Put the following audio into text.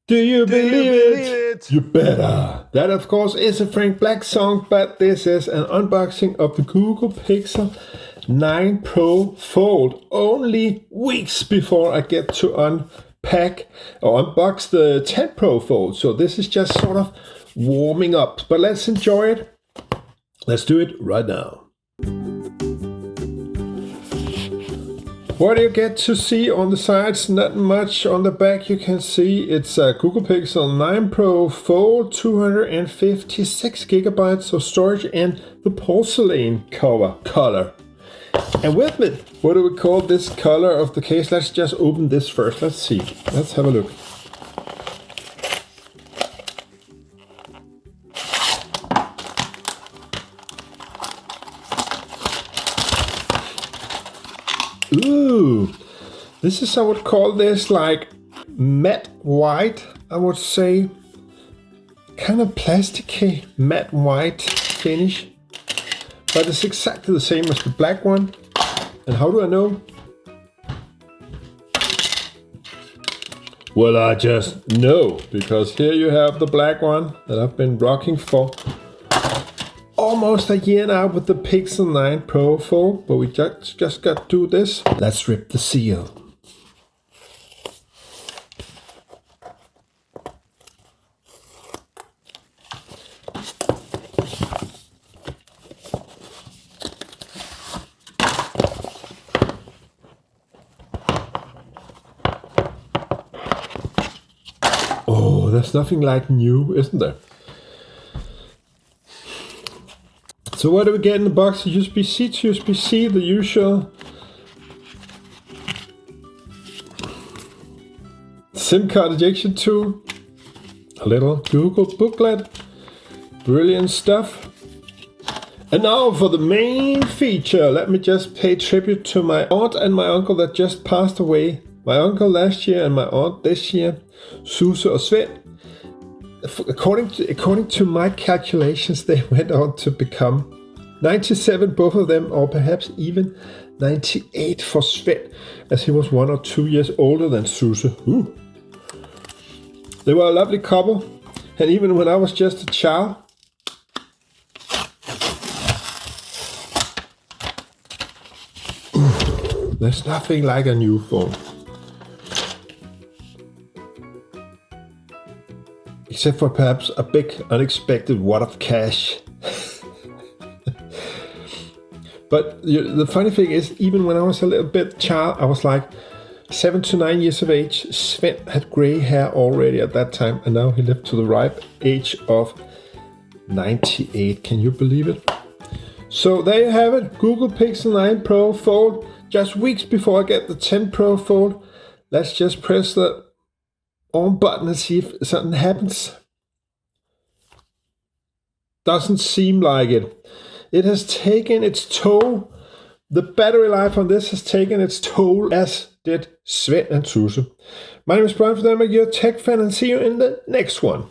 Do you believe it? it? You better. That, of course, is a Frank Black song, but this is an unboxing of the Google Pixel 9 Pro Fold. Only weeks before I get to unpack or unbox the 10 Pro Fold. So this is just sort of warming up. But let's enjoy it. Let's do it right now. What you get to see on the sides, not much. On the back you can see it's a Google Pixel 9 Pro Fold, 256 gigabytes of storage and the porcelain color. And with it, what do we call this color of the case? Let's just open this first. Let's see. Let's have a look. Ooh, this is, I would call this like matte white, I would say. Kind of plasticky matte white finish. But it's exactly the same as the black one. And how do I know? Well, I just know, because here you have the black one that I've been rocking for almost a year now with the Pixel 9 Pro Fold, but we just got to do this. Let's rip the seal. Oh, there's nothing like new, isn't there? So what do we get in the box? USB-C to USB-C, the usual. SIM card ejection tool. A little Google booklet. Brilliant stuff. And now for the main feature. Let me just pay tribute to my aunt and my uncle that just passed away. My uncle last year and my aunt this year. Susse og Svend. According to my calculations, they went on to become 97, both of them, or perhaps even 98 for Svend, as he was 1 or 2 years older than Susse. Ooh. They were a lovely couple, and even when I was just a child, there's nothing like a new phone. Except for perhaps a big unexpected wad of cash. But the funny thing is, even when I was a little bit child, I was like 7 to 9 years of age. Svend had gray hair already at that time, and now he lived to the ripe age of 98. Can you believe it? So there you have it, Google Pixel 9 Pro Fold. Just weeks before I get the 10 Pro Fold. Let's just press the on button and see if something happens. Doesn't seem like it. It has taken its toll. The battery life on this has taken its toll, as did Svend and Susse. My name is Brian from Denmark, your tech fan, and see you in the next one.